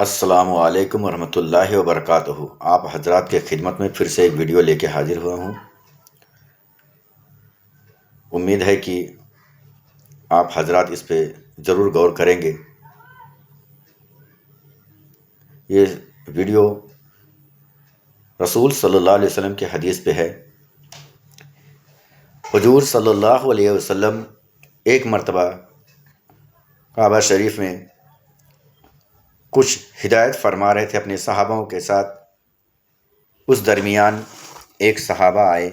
السلام علیکم ورحمۃ اللہ وبرکاتہ۔ آپ حضرات کے خدمت میں پھر سے ایک ویڈیو لے کے حاضر ہوا ہوں۔ امید ہے کہ آپ حضرات اس پہ ضرور غور کریں گے۔ یہ ویڈیو رسول صلی اللہ علیہ وسلم کے حدیث پہ ہے۔ حضور صلی اللہ علیہ وسلم ایک مرتبہ کعبہ شریف میں کچھ ہدایت فرما رہے تھے اپنے صحابوں کے ساتھ۔ اس درمیان ایک صحابہ آئے۔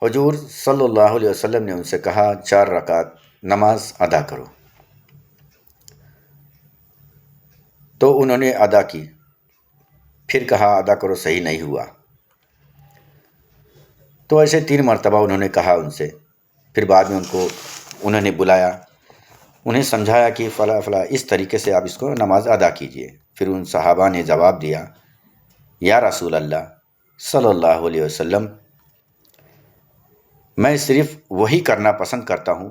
حضور صلی اللہ علیہ وسلم نے ان سے کہا 4 رکعت نماز ادا کرو، تو انہوں نے ادا کی۔ پھر کہا ادا کرو، صحیح نہیں ہوا۔ تو ایسے 3 مرتبہ انہوں نے کہا ان سے۔ پھر بعد میں انہوں نے بلایا، انہیں سمجھایا کہ فلاں فلاں اس طریقے سے آپ اس کو نماز ادا کیجئے۔ پھر ان صحابہ نے جواب دیا، یا رسول اللہ صلی اللہ علیہ وسلم، میں صرف وہی کرنا پسند کرتا ہوں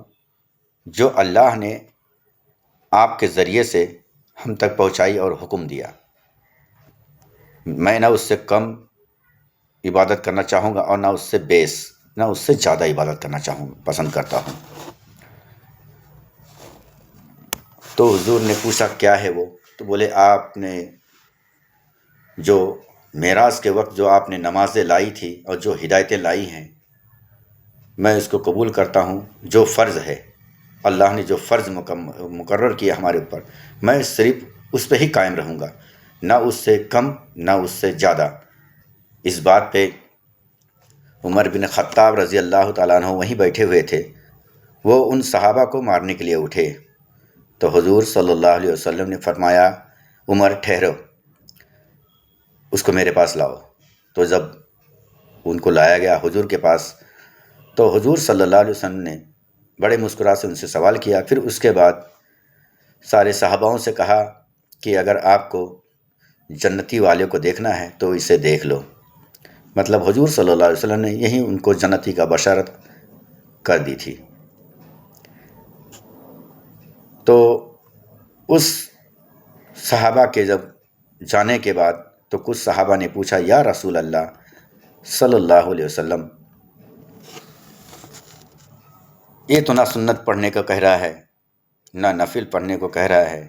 جو اللہ نے آپ کے ذریعے سے ہم تک پہنچائی اور حکم دیا۔ میں نہ اس سے کم عبادت کرنا چاہوں گا اور نہ اس سے نہ اس سے زیادہ عبادت کرنا پسند کرتا ہوں۔ تو حضور نے پوچھا کیا ہے وہ؟ تو بولے آپ نے جو معراج کے وقت جو آپ نے نمازیں لائی تھی اور جو ہدایتیں لائی ہیں، میں اس کو قبول کرتا ہوں۔ جو فرض ہے، اللہ نے جو فرض مقرر کیا ہمارے اوپر، میں صرف اس پہ ہی قائم رہوں گا، نہ اس سے کم نہ اس سے زیادہ۔ اس بات پہ عمر بن خطاب رضی اللہ تعالیٰ عنہ وہیں بیٹھے ہوئے تھے۔ وہ ان صحابہ کو مارنے کے لیے اٹھے تو حضور صلی اللہ علیہ وسلم نے فرمایا، عمر ٹھہرو، اس کو میرے پاس لاؤ۔ تو جب ان کو لایا گیا حضور کے پاس، تو حضور صلی اللہ علیہ وسلم نے بڑے مسکراہٹ سے ان سے سوال کیا۔ پھر اس کے بعد سارے صحاباؤں سے کہا کہ اگر آپ کو جنتی والے کو دیکھنا ہے تو اسے دیکھ لو۔ مطلب حضور صلی اللہ علیہ وسلم نے یہی ان کو جنتی کا بشارت کر دی تھی۔ تو اس صحابہ کے جب جانے کے بعد تو کچھ صحابہ نے پوچھا، یا رسول اللہ صلی اللہ علیہ وسلم، یہ تو نہ سنت پڑھنے کا کہہ رہا ہے، نہ نفل پڑھنے کو کہہ رہا ہے،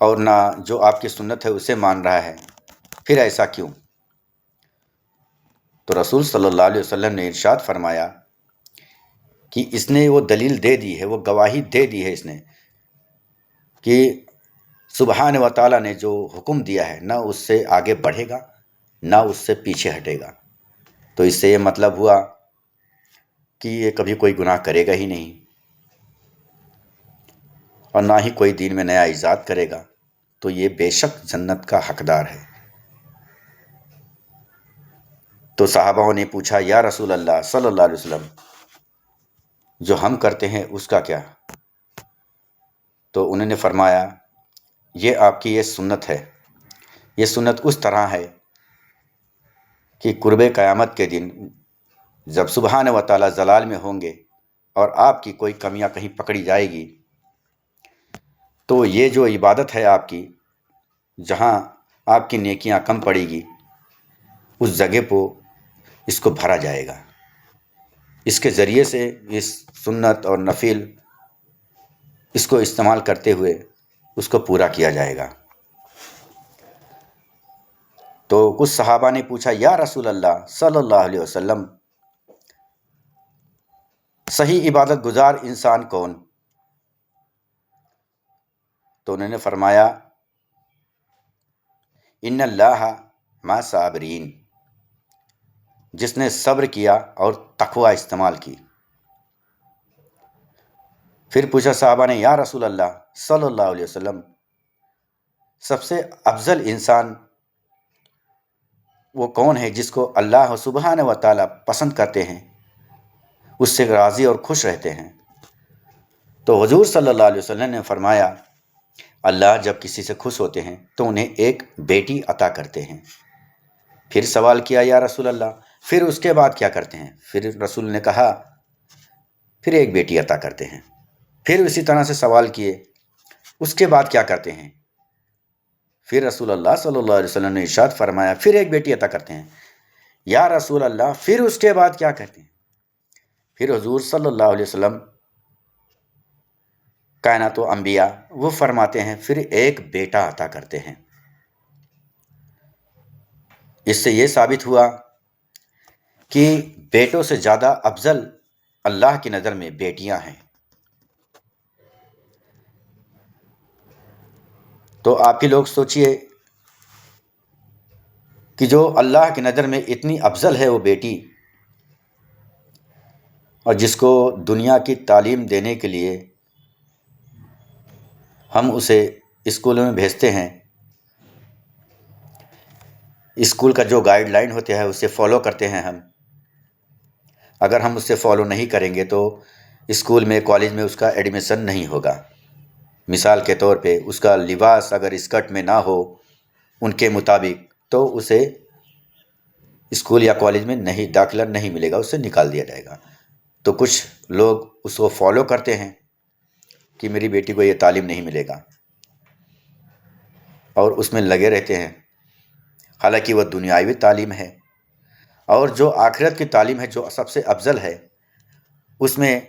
اور نہ جو آپ کی سنت ہے اسے مان رہا ہے، پھر ایسا کیوں؟ تو رسول صلی اللہ علیہ وسلم نے ارشاد فرمایا کہ اس نے وہ دلیل دے دی ہے، وہ گواہی دے دی ہے اس نے کہ سبحانہ و تعالیٰ نے جو حکم دیا ہے، نہ اس سے آگے بڑھے گا نہ اس سے پیچھے ہٹے گا۔ تو اس سے یہ مطلب ہوا کہ یہ کبھی کوئی گناہ کرے گا ہی نہیں، اور نہ ہی کوئی دین میں نیا ایجاد کرے گا، تو یہ بے شک جنت کا حقدار ہے۔ تو صحابہ نے پوچھا، یا رسول اللہ صلی اللہ علیہ وسلم، جو ہم کرتے ہیں اس کا کیا؟ تو انہوں نے فرمایا، یہ آپ کی یہ سنت ہے، یہ سنت اس طرح ہے کہ قرب قیامت کے دن جب سبحانہ و تعالیٰ جلال میں ہوں گے اور آپ کی کوئی کمیاں کہیں پکڑی جائے گی، تو یہ جو عبادت ہے آپ کی، جہاں آپ کی نیکیاں کم پڑے گی، اس جگہ کو اس کو بھرا جائے گا۔ اس کے ذریعے سے اس سنت اور نفل اس کو استعمال کرتے ہوئے اس کو پورا کیا جائے گا۔ تو کچھ صحابہ نے پوچھا، یا رسول اللہ صلی اللہ علیہ وسلم، صحیح عبادت گزار انسان کون؟ تو انہوں نے فرمایا، ان اللہ مع صابرین، جس نے صبر کیا اور تقوی استعمال کی۔ پھر پوچھا صحابہ نے، یا رسول اللہ صلی اللہ علیہ وسلم، سب سے افضل انسان وہ کون ہے جس کو اللہ سبحانہ و تعالیٰ پسند کرتے ہیں، اس سے راضی اور خوش رہتے ہیں؟ تو حضور صلی اللہ علیہ وسلم نے فرمایا، اللہ جب کسی سے خوش ہوتے ہیں تو انہیں ایک بیٹی عطا کرتے ہیں۔ پھر سوال کیا، یا رسول اللہ، پھر اس کے بعد کیا کرتے ہیں؟ پھر رسول نے کہا، پھر ایک بیٹی عطا کرتے ہیں۔ پھر اسی طرح سے سوال کیے، اس کے بعد کیا کرتے ہیں؟ پھر رسول اللہ صلی اللہ علیہ وسلم نے ارشاد فرمایا، پھر ایک بیٹی عطا کرتے ہیں۔ یا رسول اللہ پھر اس کے بعد کیا کرتے ہیں؟ پھر حضور صلی اللہ علیہ وسلم کائنات و انبیاء وہ فرماتے ہیں پھر ایک بیٹا عطا کرتے ہیں۔ اس سے یہ ثابت ہوا کہ بیٹوں سے زیادہ افضل اللہ کی نظر میں بیٹیاں ہیں۔ تو آپ ہی لوگ سوچئے کہ جو اللہ کی نظر میں اتنی افضل ہے وہ بیٹی، اور جس کو دنیا کی تعلیم دینے کے لیے ہم اسے اسکولوں میں بھیجتے ہیں، اسکول کا جو گائیڈ لائن ہوتا ہے اسے فالو کرتے ہیں ہم۔ اگر ہم اسے فالو نہیں کریں گے تو اسکول میں کالج میں اس کا ایڈمیشن نہیں ہوگا۔ مثال کے طور پہ اس کا لباس اگر اسکرٹ میں نہ ہو ان کے مطابق تو اسے اسکول یا کالج میں نہیں داخلہ نہیں ملے گا، اسے نکال دیا جائے گا۔ تو کچھ لوگ اس کو فالو کرتے ہیں کہ میری بیٹی کو یہ تعلیم نہیں ملے گا، اور اس میں لگے رہتے ہیں، حالانکہ وہ دنیاوی تعلیم ہے۔ اور جو آخرت کی تعلیم ہے جو سب سے افضل ہے، اس میں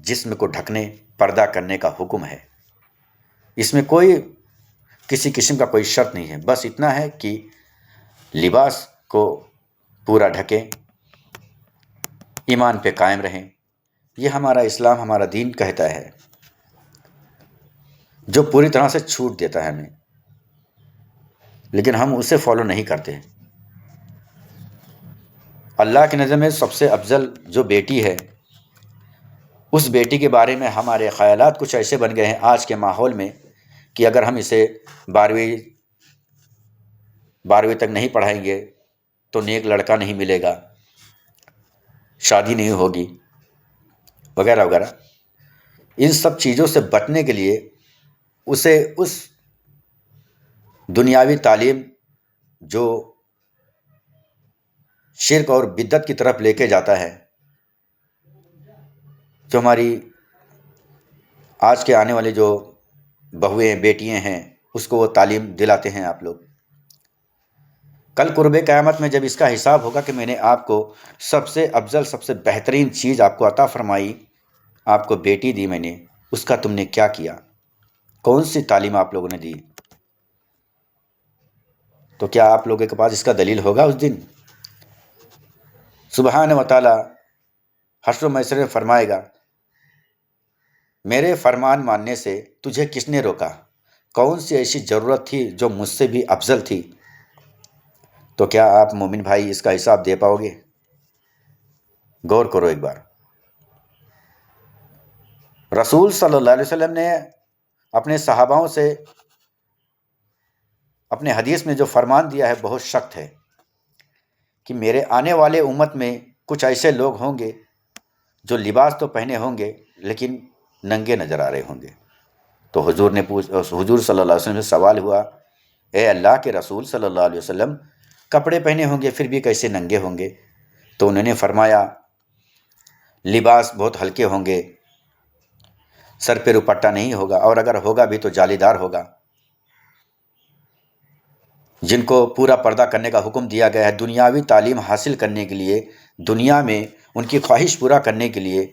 جسم کو ڈھکنے پردہ کرنے کا حکم ہے۔ اس میں کوئی کسی قسم کا کوئی شرط نہیں ہے، بس اتنا ہے کہ لباس کو پورا ڈھکیں، ایمان پہ قائم رہیں۔ یہ ہمارا اسلام، ہمارا دین کہتا ہے، جو پوری طرح سے چھوٹ دیتا ہے ہمیں، لیکن ہم اسے فالو نہیں کرتے۔ اللہ کی نظر میں سب سے افضل جو بیٹی ہے، اس بیٹی کے بارے میں ہمارے خیالات کچھ ایسے بن گئے ہیں آج کے ماحول میں کہ اگر ہم اسے 12ویں تک نہیں پڑھائیں گے تو نیک لڑکا نہیں ملے گا، شادی نہیں ہوگی، وغیرہ وغیرہ۔ ان سب چیزوں سے بچنے کے لیے اسے اس دنیاوی تعلیم جو شرک اور بدعت کی طرف لے کے جاتا ہے، جو ہماری آج کے آنے والے جو بہویں بیٹیاں ہیں اس کو وہ تعلیم دلاتے ہیں آپ لوگ۔ کل قرب قیامت میں جب اس کا حساب ہوگا کہ میں نے آپ کو سب سے افضل سب سے بہترین چیز آپ کو عطا فرمائی، آپ کو بیٹی دی میں نے، اس کا تم نے کیا کیا؟ کون سی تعلیم آپ لوگوں نے دی؟ تو کیا آپ لوگوں کے پاس اس کا دلیل ہوگا اس دن؟ سبحانہ و تعالی حشر و محشر میں فرمائے گا، میرے فرمان ماننے سے تجھے کس نے روکا؟ کون سی ایسی ضرورت تھی جو مجھ سے بھی افضل تھی؟ تو کیا آپ مومن بھائی اس کا حساب دے پاؤ گے؟ غور کرو ایک بار۔ رسول صلی اللہ علیہ وسلم نے اپنے صحاباؤں سے اپنے حدیث میں جو فرمان دیا ہے بہت سخت ہے کہ میرے آنے والے امت میں کچھ ایسے لوگ ہوں گے جو لباس تو پہنے ہوں گے لیکن ننگے نظر آ رہے ہوں گے۔ تو حضور صلی اللہ علیہ وسلم سے سوال ہوا، اے اللہ کے رسول صلی اللہ علیہ وسلم، کپڑے پہنے ہوں گے پھر بھی کیسے ننگے ہوں گے؟ تو انہوں نے فرمایا لباس بہت ہلکے ہوں گے، سر پہ دوپٹہ نہیں ہوگا، اور اگر ہوگا بھی تو جالی دار ہوگا۔ جن کو پورا پردہ کرنے کا حکم دیا گیا ہے دنیاوی تعلیم حاصل کرنے کے لیے، دنیا میں ان کی خواہش پورا کرنے کے لیے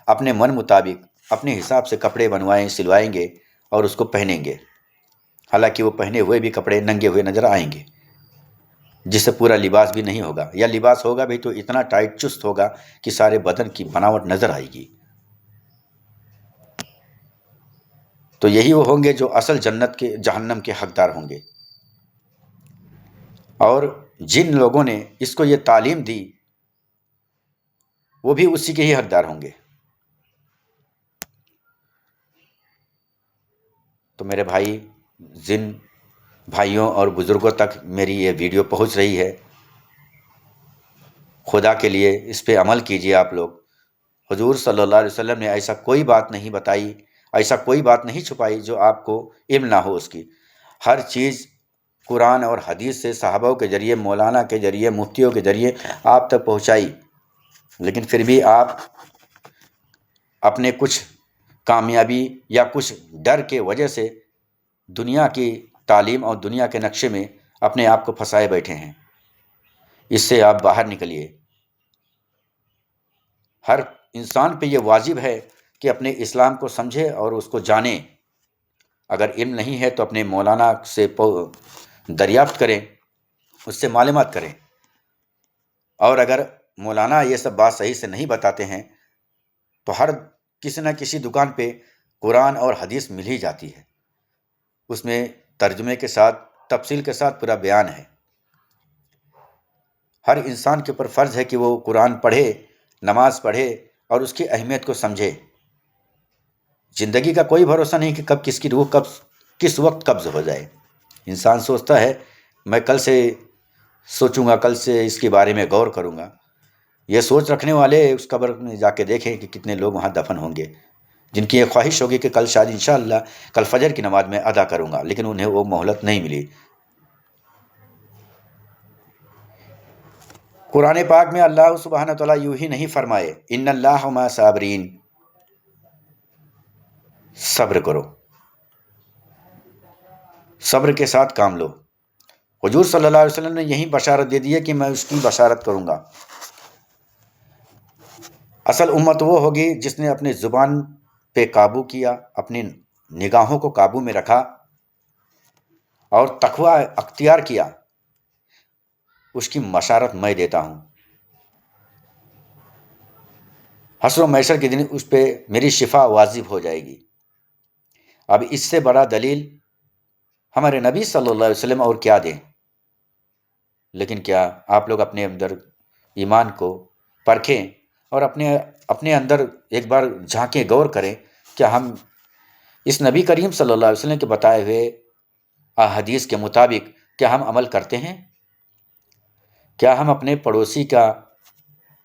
اپنے من مطابق اپنے حساب سے کپڑے بنوائیں سلوائیں گے اور اس کو پہنیں گے، حالانکہ وہ پہنے ہوئے بھی کپڑے ننگے ہوئے نظر آئیں گے، جس سے پورا لباس بھی نہیں ہوگا، یا لباس ہوگا بھی تو اتنا ٹائٹ چست ہوگا کہ سارے بدن کی بناوٹ نظر آئے گی۔ تو یہی وہ ہوں گے جو اصل جنت کے جہنم کے حقدار ہوں گے۔ اور جن لوگوں نے اس کو یہ تعلیم دی وہ بھی اسی کے ہی حقدار ہوں گے۔ تو میرے بھائی، جن بھائیوں اور بزرگوں تک میری یہ ویڈیو پہنچ رہی ہے، خدا کے لیے اس پہ عمل کیجئے آپ لوگ۔ حضور صلی اللہ علیہ وسلم نے ایسا کوئی بات نہیں بتائی، ایسا کوئی بات نہیں چھپائی جو آپ کو علم نہ ہو اس کی۔ ہر چیز قرآن اور حدیث سے صحابہ کے ذریعے، مولانا کے ذریعے، مفتیوں کے ذریعے آپ تک پہنچائی، لیکن پھر بھی آپ اپنے کچھ کامیابی یا کچھ ڈر کے وجہ سے دنیا کی تعلیم اور دنیا کے نقشے میں اپنے آپ کو پھنسائے بیٹھے ہیں۔ اس سے آپ باہر نکلیے۔ ہر انسان پہ یہ واجب ہے کہ اپنے اسلام کو سمجھے اور اس کو جانے۔ اگر علم نہیں ہے تو اپنے مولانا سے دریافت کریں، اس سے معلومات کریں، اور اگر مولانا یہ سب بات صحیح سے نہیں بتاتے ہیں تو ہر کسی نہ کسی دکان پہ قرآن اور حدیث مل ہی جاتی ہے، اس میں ترجمے کے ساتھ تفصیل کے ساتھ پورا بیان ہے۔ ہر انسان کے اوپر فرض ہے کہ وہ قرآن پڑھے، نماز پڑھے اور اس کی اہمیت کو سمجھے۔ زندگی کا کوئی بھروسہ نہیں کہ کب کس کی روح کس وقت قبض ہو جائے۔ انسان سوچتا ہے میں کل سے سوچوں گا، کل سے اس کے بارے میں غور کروں گا۔ یہ سوچ رکھنے والے اس قبر میں جا کے دیکھیں کہ کتنے لوگ وہاں دفن ہوں گے، جن کی یہ خواہش ہوگی کہ کل شاید انشاءاللہ کل فجر کی نماز میں ادا کروں گا، لیکن انہیں وہ مہلت نہیں ملی۔ قرآن پاک میں اللہ سبحانہ تعالیٰ یوں ہی نہیں فرمائے ان اللہ مع صابرین، صبر کرو، صبر کے ساتھ کام لو۔ حضور صلی اللہ علیہ وسلم نے یہی بشارت دے دی ہے کہ میں اس کی بشارت کروں گا۔ اصل امت وہ ہوگی جس نے اپنے زبان پہ قابو کیا، اپنی نگاہوں کو قابو میں رکھا اور تقوی اختیار کیا۔ اس کی بشارت میں دیتا ہوں، حشر و محشر کے دن اس پہ میری شفا واجب ہو جائے گی۔ اب اس سے بڑا دلیل ہمارے نبی صلی اللہ علیہ وسلم اور کیا دیں؟ لیکن کیا آپ لوگ اپنے اندر ایمان کو پرکھیں اور اپنے اندر ایک بار جھانکیں، غور کریں، کیا ہم اس نبی کریم صلی اللہ علیہ وسلم کے بتائے ہوئے احادیث کے مطابق کیا ہم عمل کرتے ہیں؟ کیا ہم اپنے پڑوسی کا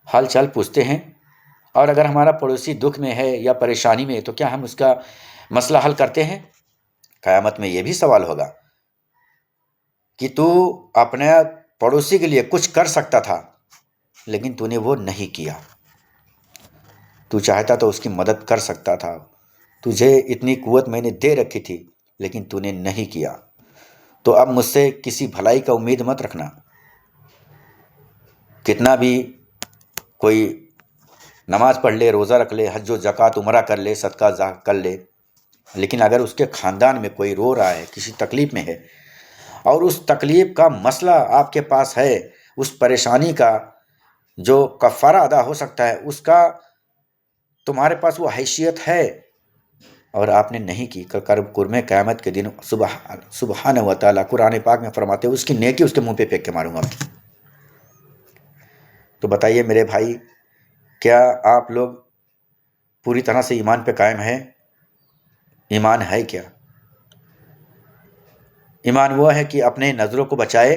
حال چال پوچھتے ہیں؟ اور اگر ہمارا پڑوسی دکھ میں ہے یا پریشانی میں ہے تو کیا ہم اس کا مسئلہ حل کرتے ہیں؟ قیامت میں یہ بھی سوال ہوگا کہ تو اپنے پڑوسی کے لیے کچھ کر سکتا تھا لیکن تو نے وہ نہیں کیا۔ تو چاہتا تو اس کی مدد کر سکتا تھا، تجھے اتنی قوت میں نے دے رکھی تھی لیکن تو نے نہیں کیا، تو اب مجھ سے کسی بھلائی کا امید مت رکھنا۔ کتنا بھی کوئی نماز پڑھ لے، روزہ رکھ لے، حج و زکوٰۃ عمرہ کر لے، صدقہ کر لے، لیکن اگر اس کے خاندان میں کوئی رو رہا ہے، کسی تکلیف میں ہے، اور اس تکلیف کا مسئلہ آپ کے پاس ہے، اس پریشانی کا جو کفارہ ادا ہو سکتا ہے، اس کا تمہارے پاس وہ حیثیت ہے اور آپ نے نہیں کی، قرب قیامت کے دن سبحانہ و تعالیٰ قرآن پاک میں فرماتے ہیں اس کی نیکی اس کے منہ پہ پھینک کے ماروں گا۔ تو بتائیے میرے بھائی، کیا آپ لوگ پوری طرح سے ایمان پہ قائم ہیں؟ ایمان ہے کیا؟ ایمان وہ ہے کہ اپنے نظروں کو بچائے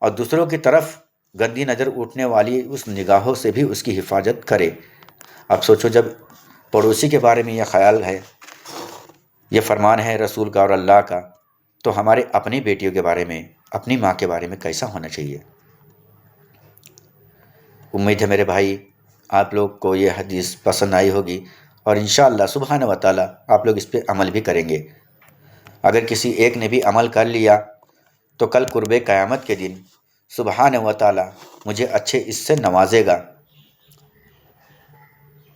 اور دوسروں کی طرف گندی نظر اٹھنے والی اس نگاہوں سے بھی اس کی حفاظت کرے۔ اب سوچو، جب پڑوسی کے بارے میں یہ خیال ہے، یہ فرمان ہے رسول کا اور اللہ کا، تو ہمارے اپنی بیٹیوں کے بارے میں، اپنی ماں کے بارے میں کیسا ہونا چاہیے؟ امید ہے میرے بھائی آپ لوگ کو یہ حدیث پسند آئی ہوگی اور انشاءاللہ سبحانہ و تعالیٰ آپ لوگ اس پہ عمل بھی کریں گے۔ اگر کسی ایک نے بھی عمل کر لیا تو کل قرب قیامت کے دن سبحانہ و تعالیٰ مجھے اچھے اس سے نوازے گا،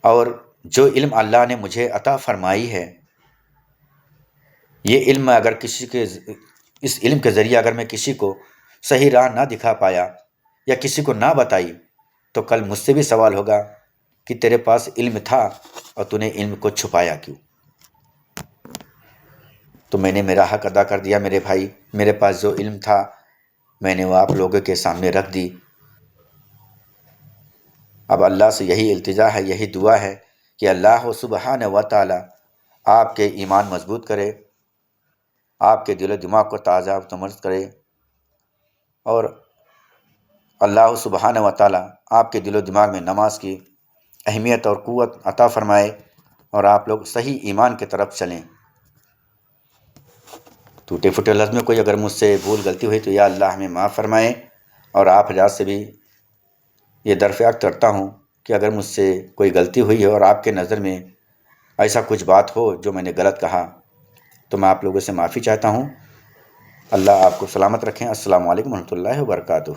اور جو علم اللہ نے مجھے عطا فرمائی ہے، یہ علم اگر اس علم کے ذریعے اگر میں کسی کو صحیح راہ نہ دکھا پایا یا کسی کو نہ بتائی تو کل مجھ سے بھی سوال ہوگا کہ تیرے پاس علم تھا اور تو نے علم کو چھپایا کیوں؟ تو میں نے میرا حق ادا کر دیا میرے بھائی، میرے پاس جو علم تھا میں نے وہ آپ لوگوں کے سامنے رکھ دی۔ اب اللہ سے یہی التجا ہے، یہی دعا ہے کہ اللہ سبحانہ و تعالیٰ آپ کے ایمان مضبوط کرے، آپ کے دل و دماغ کو تازہ و تمرد کرے، اور اللہ سبحانہ و تعالیٰ آپ کے دل و دماغ میں نماز کی اہمیت اور قوت عطا فرمائے اور آپ لوگ صحیح ایمان کی طرف چلیں۔ ٹوٹے پھوٹے لفظ میں کوئی اگر مجھ سے بھول غلطی ہوئی تو یا اللہ ہمیں معاف فرمائے، اور آپ حضرات سے بھی یہ درخواست کرتا ہوں کہ اگر مجھ سے کوئی غلطی ہوئی ہے اور آپ کے نظر میں ایسا کچھ بات ہو جو میں نے غلط کہا تو میں آپ لوگوں سے معافی چاہتا ہوں۔ اللہ آپ کو سلامت رکھیں۔ السلام علیکم ورحمۃ اللہ وبرکاتہ۔